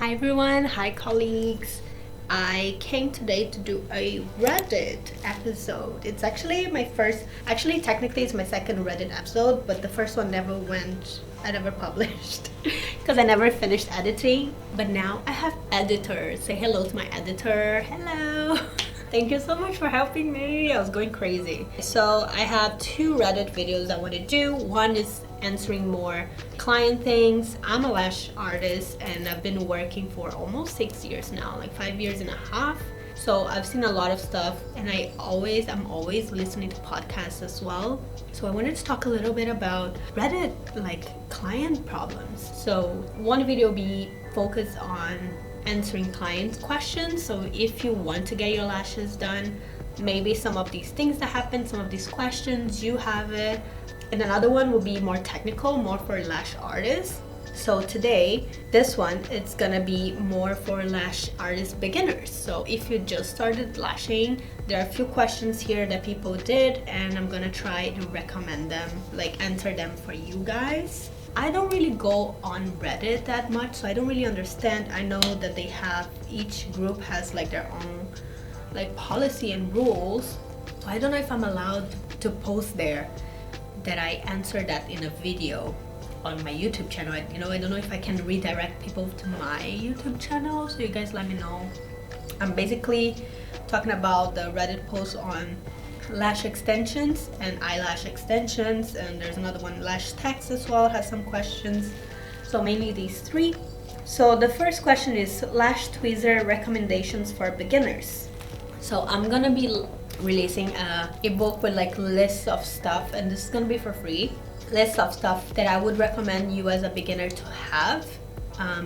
Hi everyone, hi colleagues. I came today to do a Reddit episode. It's actually my first, actually technically it's my second Reddit episode, but the first one I never published because I never finished editing. But now I have editors. Say hello to my editor. Hello. Thank you so much for helping me. I was going crazy. So I have two Reddit videos I want to do. One is answering more client things. I'm a lash artist and I've been working for almost 6 years now, like 5 years and a half. So I've seen a lot of stuff and I'm always listening to podcasts as well. So I wanted to talk a little bit about Reddit, like client problems. So one video will be focused on answering client questions. So if you want to get your lashes done, maybe some of these things that happen, some of these questions, you have it. And another one will be more technical, more for lash artists. So today, this one, it's gonna be more for lash artist beginners. So if you just started lashing, there are a few questions here that people did and I'm gonna try to recommend them, like answer them for you guys. I don't really go on Reddit that much, so I don't really understand. I know that they have, each group has like their own like policy and rules. So I don't know if I'm allowed to post there that I answer that in a video on my YouTube channel. I don't know if I can redirect people to my YouTube channel, so you guys let me know. I'm basically talking about the Reddit post on lash extensions and eyelash extensions, and there's another one, lash text as well, has some questions. So mainly these three. So the first question is lash tweezer recommendations for beginners. So I'm gonna be releasing a ebook with like lists of stuff, and this is gonna be for free. Lists of stuff that I would recommend you as a beginner to have,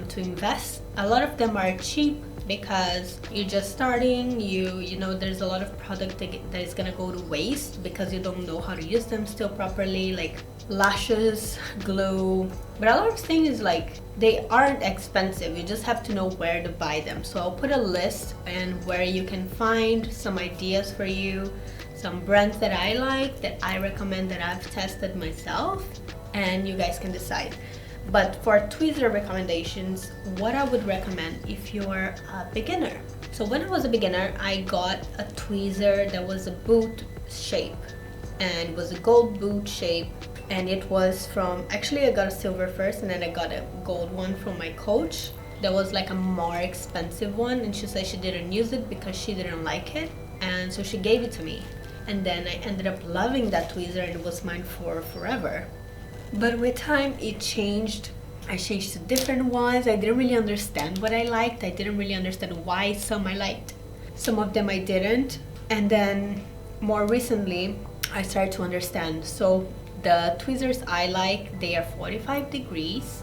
to invest. A lot of them are cheap because you're just starting. You know there's a lot of product that is gonna go to waste because you don't know how to use them still properly, like lashes, glue. But a lot of things, like, they aren't expensive, you just have to know where to buy them. So I'll put a list and where you can find some ideas for you, some brands that I like, that I recommend, that I've tested myself, and you guys can decide. But for tweezer recommendations, what I would recommend if you're a beginner. So when I was a beginner, I got a tweezer that was a boot shape, and it was a gold boot shape, and it was from, actually I got a silver first and then I got a gold one from my coach. That was like a more expensive one, and she said she didn't use it because she didn't like it, and so she gave it to me. And then I ended up loving that tweezer and it was mine for forever. But with time it changed. I changed to different ones. I didn't really understand what I liked. I didn't really understand why some I liked, some of them I didn't. And then more recently I started to understand. So the tweezers I like, they are 45 degrees.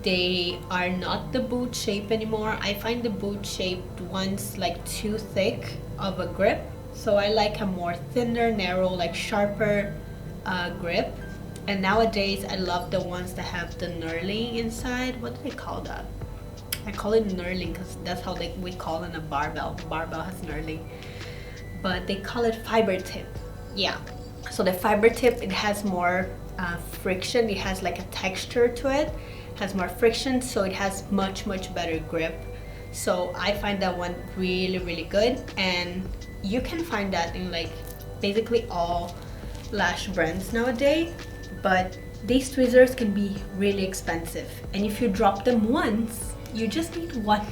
They are not the boot shape anymore. I find the boot shaped ones like too thick of a grip. So I like a more thinner, narrow, like sharper grip. And nowadays I love the ones that have the knurling inside. What do they call that? I call it knurling because that's how we call it a barbell. Barbell has knurling, but they call it fiber tip. Yeah. So the fiber tip, it has more friction. It has like a texture to it. Has more friction, so it has much better grip. So I find that one really good, and you can find that in like basically all lash brands nowadays. But these tweezers can be really expensive, and if you drop them once, you just need one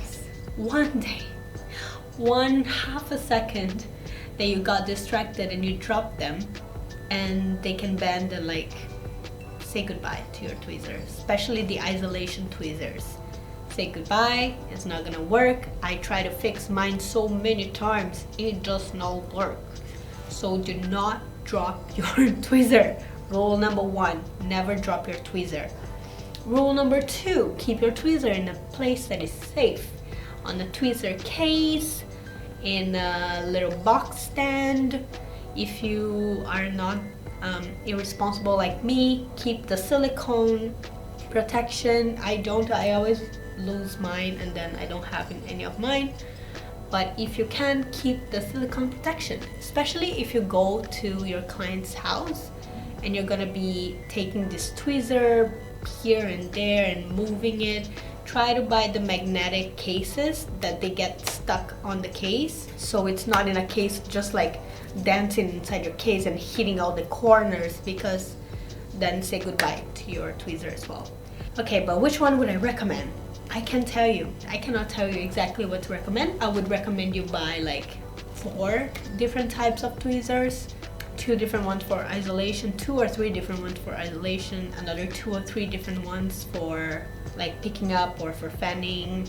day, half a second that you got distracted and you drop them, and they can bend and like say goodbye to your tweezers, especially the isolation tweezers. Say goodbye, it's not gonna work. I try to fix mine so many times, it does not work. So do not drop your tweezer. Rule number 1, never drop your tweezer. Rule number 2, keep your tweezer in a place that is safe. On the tweezer case, in a little box stand. If you are not irresponsible like me, keep the silicone protection. I always lose mine and then I don't have any of mine. But if you can, keep the silicone protection, especially if you go to your client's house and you're gonna be taking this tweezer here and there and moving it, try to buy the magnetic cases that they get stuck on the case, so it's not in a case just like dancing inside your case and hitting all the corners, because then say goodbye to your tweezer as well. Okay, but which one would I recommend? I can't tell you. I cannot tell you exactly what to recommend. I would recommend you buy like 4 different types of tweezers. 2 different ones for isolation, 2 or 3 different ones for isolation, another 2 or 3 different ones for like picking up or for fanning,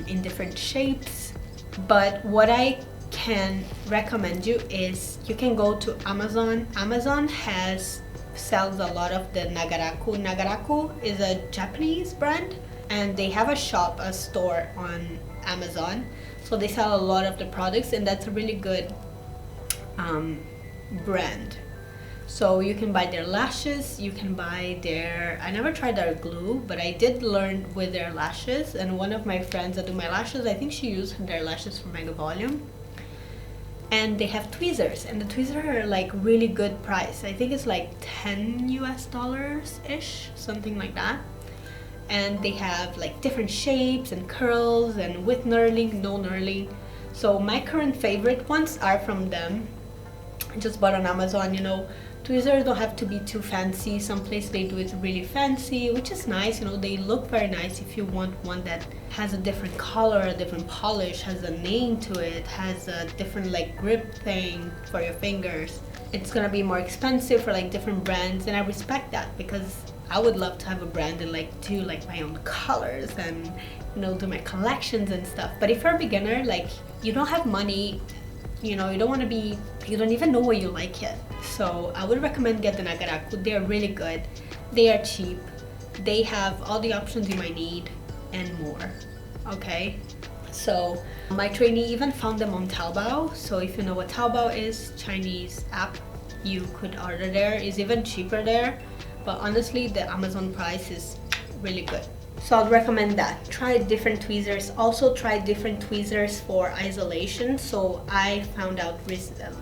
in different shapes. But what I can recommend you is you can go to Amazon. Amazon sells a lot of the Nagaraku. Nagaraku is a Japanese brand, and they have a store on Amazon, so they sell a lot of the products, and that's a really good brand. So you can buy their lashes, you can buy their, I never tried their glue, but I did learn with their lashes, and one of my friends that do my lashes, I think she used their lashes for Mega Volume. And they have tweezers, and the tweezers are like really good price. I think it's like $10 US-ish, something like that. And they have like different shapes and curls, and with knurling, no knurling. So my current favorite ones are from them. I just bought on Amazon. You know, tweezers don't have to be too fancy. Some place they do it really fancy, which is nice. You know, they look very nice. If you want one that has a different color, a different polish, has a name to it, has a different like grip thing for your fingers, it's gonna be more expensive for like different brands, and I respect that, because I would love to have a brand and like do like my own colors and, you know, do my collections and stuff. But if you're a beginner, like you don't have money, you know, you don't even know what you like yet. So I would recommend get the Nagaraku. They are really good. They are cheap. They have all the options you might need and more. Okay, so my trainee even found them on Taobao. So if you know what Taobao is, Chinese app, you could order there. It's even cheaper there. But honestly, the Amazon price is really good. So I'd recommend that. Try different tweezers. Also try different tweezers for isolation. So I found out,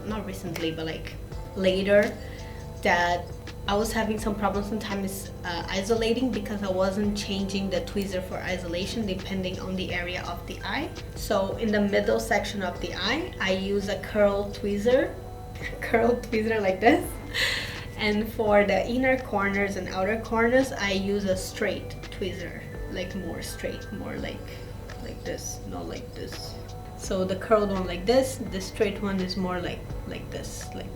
not recently, but like later, that I was having some problems sometimes isolating, because I wasn't changing the tweezer for isolation depending on the area of the eye. So in the middle section of the eye, I use a curl tweezer like this. And for the inner corners and outer corners, I use a straight tweezer, like more straight, more like this, not like this. So the curled one like this, the straight one is more like this, like.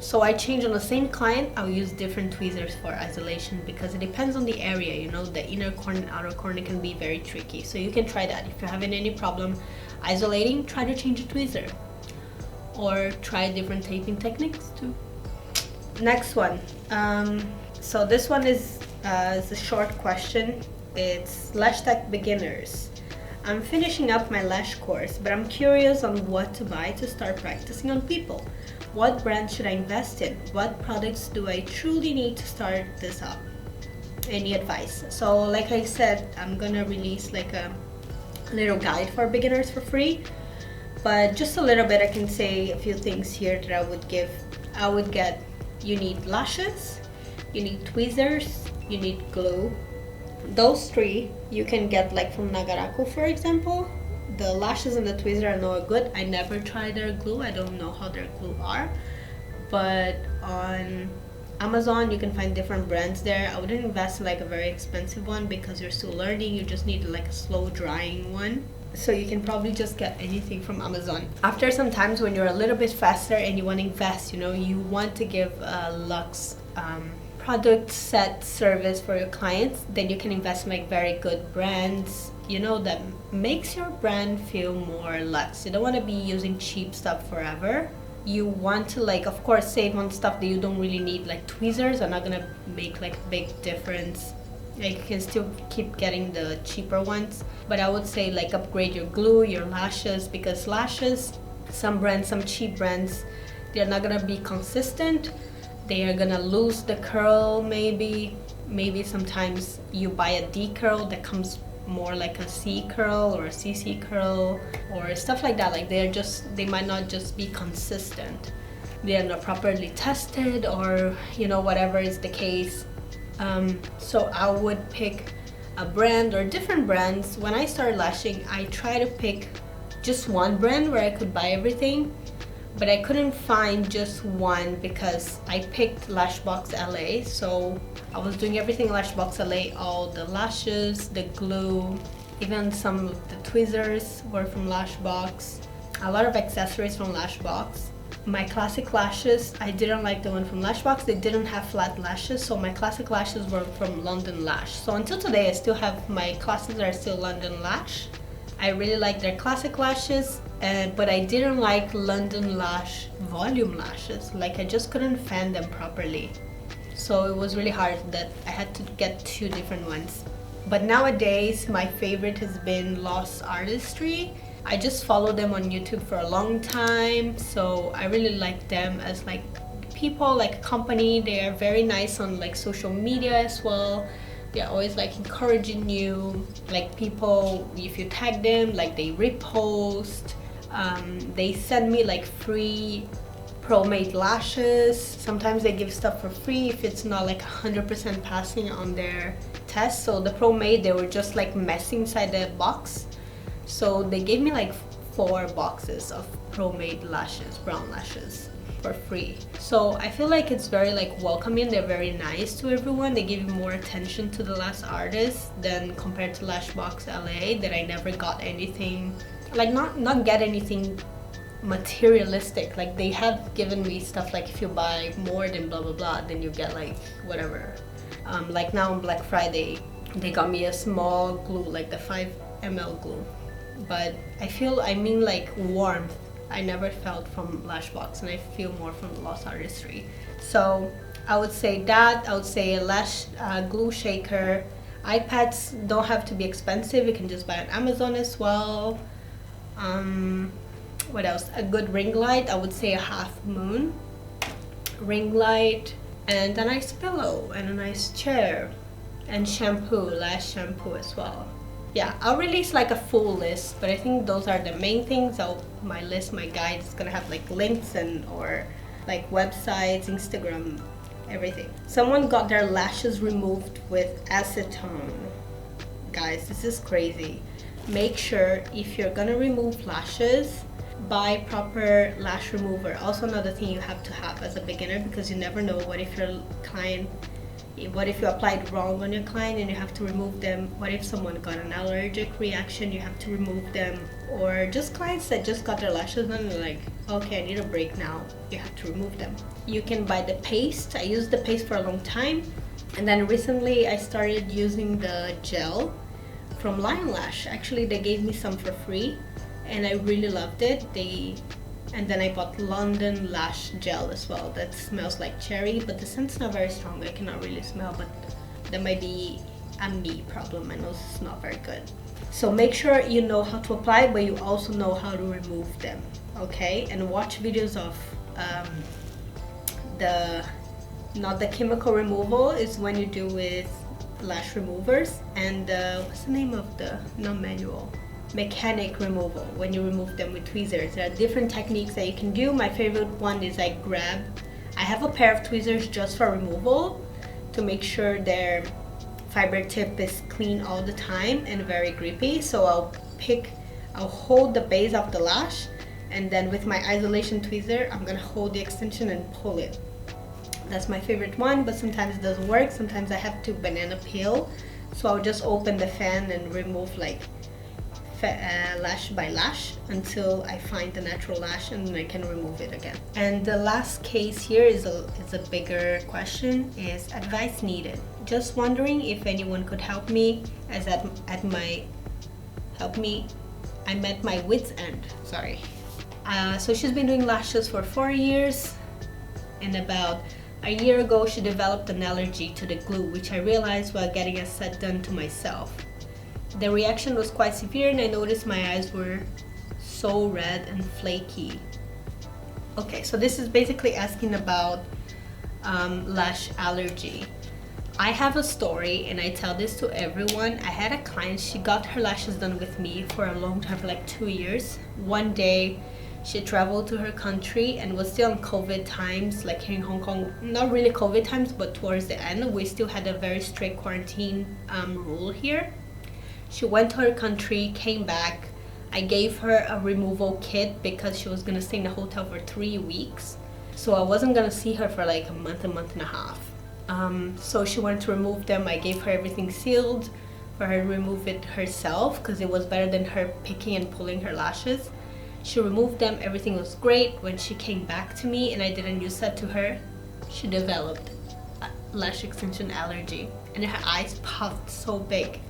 So I change on the same client. I'll use different tweezers for isolation, because it depends on the area. You know, the inner corner and outer corner can be very tricky. So you can try that. If you're having any problem isolating, try to change a tweezer, or try different taping techniques too. Next one. So this one is a short question. It's Lash Tech Beginners. I'm finishing up my lash course, but I'm curious on what to buy to start practicing on people. What brand should I invest in? What products do I truly need to start this up? Any advice? So like I said, I'm gonna release like a little guide for beginners for free, but just a little bit I can say a few things here that I would get. You need lashes, you need tweezers, you need glue. Those 3 you can get like from Nagaraku, for example. The lashes and the tweezer I know are good. I never tried their glue. I don't know how their glue are. But on Amazon you can find different brands there. I wouldn't invest in like a very expensive one, because you're still learning. You just need like a slow drying one. So you can probably just get anything from Amazon. After some times when you're a little bit faster and you want to invest, you know, you want to give a luxe product set service for your clients, then you can invest in like very good brands, you know, that makes your brand feel more luxe. You don't want to be using cheap stuff forever. You want to, like, of course, save on stuff that you don't really need, like tweezers are not gonna make like a big difference. Like, you can still keep getting the cheaper ones, but I would say like upgrade your glue, your lashes, because lashes, some brands, some cheap brands, they're not gonna be consistent. They are gonna lose the curl. Maybe sometimes you buy a D curl that comes more like a C curl or a CC curl or stuff like that. Like they might not just be consistent. They are not properly tested, or you know, whatever is the case. So I would pick a brand or different brands, when I start lashing, I try to pick just one brand where I could buy everything, but I couldn't find just one because I picked Lashbox LA. So I was doing everything Lashbox LA, all the lashes, the glue, even some of the tweezers were from Lashbox, a lot of accessories from Lashbox. My classic lashes, I didn't like the one from Lashbox. They didn't have flat lashes, so my classic lashes were from London Lash. So until today, I still have my classics are still London Lash. I really like their classic lashes, but I didn't like London Lash volume lashes. Like, I just couldn't fan them properly. So it was really hard that I had to get two different ones. But nowadays, my favorite has been Lost Artistry. I just followed them on YouTube for a long time, so I really like them as like people, like a company. They are very nice on like social media as well. They're always like encouraging you, like people, if you tag them, like they repost. They send me like free pro-made lashes. Sometimes they give stuff for free if it's not like 100% passing on their test. So the pro-made, they were just like messy inside the box. So they gave me like 4 boxes of pro-made lashes, brown lashes, for free. So I feel like it's very like welcoming. They're very nice to everyone. They give you more attention to the last artist than compared to Lashbox LA, that I never got anything, like not get anything materialistic. Like, they have given me stuff like if you buy more than blah blah blah, then you get like whatever. Like now on Black Friday, they got me a small glue, like the 5 ml glue. But I mean like warmth, I never felt from Lashbox, and I feel more from Lost Artistry. So I would say that. I would say a lash glue shaker. iPads don't have to be expensive. You can just buy on Amazon as well. What else? A good ring light. I would say a Half Moon ring light, and a nice pillow, and a nice chair, and shampoo, lash shampoo as well. Yeah, I'll release like a full list, but I think those are the main things. My list, my guide is gonna have like links and or like websites, Instagram, everything. Someone got their lashes removed with acetone. Guys, this is crazy. Make sure if you're gonna remove lashes, buy proper lash remover. Also another thing you have to have as a beginner, because you never know what if your client, what if you applied wrong on your client and you have to remove them? What if someone got an allergic reaction, you have to remove them? Or just clients that just got their lashes done and they're like, okay, I need a break now, you have to remove them. You can buy the paste. I used the paste for a long time, and then recently I started using the gel from Lion Lash. Actually, they gave me some for free and I really loved it. And then I bought London Lash gel as well. That smells like cherry, but the scent's not very strong. I cannot really smell, but that might be a me problem. My nose is not very good. So make sure you know how to apply, but you also know how to remove them, okay? And watch videos of not the chemical removal, is when you do with lash removers, and what's the name of the non-manual? Mechanic removal, when you remove them with tweezers. There are different techniques that you can do. My favorite one is I have a pair of tweezers just for removal to make sure their fiber tip is clean all the time and very grippy. So I'll hold the base of the lash, and then with my isolation tweezer I'm gonna hold the extension and pull it. That's my favorite one, but sometimes it doesn't work. Sometimes I have to banana peel, so I'll just open the fan and remove like lash by lash until I find the natural lash, and then I can remove it again. And the last case here is a bigger question, is advice needed. Just wondering if anyone could help me, as I'm at my wit's end. Sorry. So she's been doing lashes for 4 years, and about a year ago she developed an allergy to the glue, which I realized while getting a set done to myself. The reaction was quite severe, and I noticed my eyes were so red and flaky. Okay, so this is basically asking about lash allergy. I have a story, and I tell this to everyone. I had a client, she got her lashes done with me for a long time, for like 2 years. One day She traveled to her country and was still in COVID times, like here in Hong Kong, not really COVID times, but towards the end, we still had a very strict quarantine rule here. She went to her country, came back. I gave her a removal kit because she was gonna stay in a hotel for 3 weeks. So I wasn't gonna see her for like a month and a half. So she wanted to remove them. I gave her everything sealed for her to remove it herself because it was better than her picking and pulling her lashes. She removed them, everything was great. When she came back to me and I didn't use that to her, she developed a lash extension allergy and her eyes puffed so big.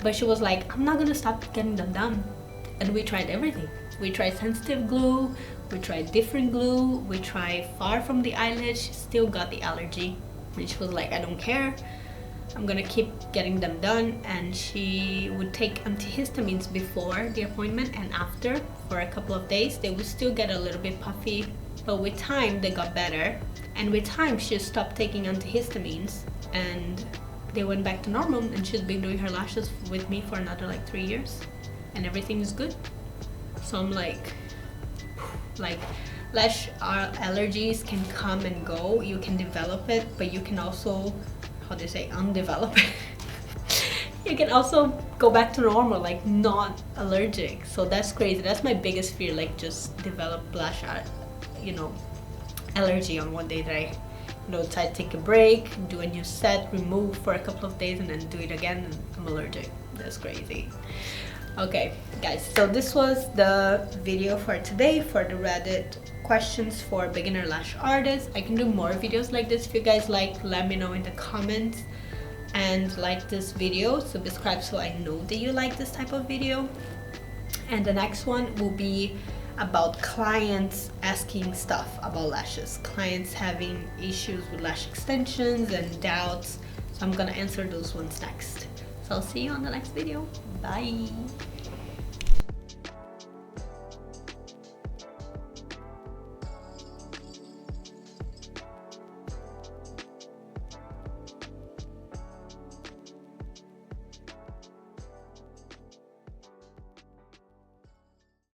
But she was like, I'm not gonna stop getting them done. And we tried everything. We tried sensitive glue, we tried different glue, we tried far from the eyelid. She still got the allergy. And she was like, I don't care. I'm gonna keep getting them done. And she would take antihistamines before the appointment and after for a couple of days. They would still get a little bit puffy, but with time they got better. And with time she stopped taking antihistamines and they went back to normal, and she's been doing her lashes with me for another like 3 years and everything is good. So I'm like lash allergies can come and go. You can develop it, but you can also, how do you say, undevelop it. You can also go back to normal, like not allergic. So that's crazy. That's my biggest fear, like just develop lash allergy on one day that I decide to take a break, do a new set, remove for a couple of days and then do it again and I'm allergic. That's crazy. Okay guys, so this was the video for today for the Reddit questions for beginner lash artists. I can do more videos like this. If you guys like, let me know in the comments, and like this video, subscribe so I know that you like this type of video. And the next one will be about clients asking stuff about lashes, clients having issues with lash extensions and doubts. So I'm gonna answer those ones next. So I'll see you on the next video. Bye.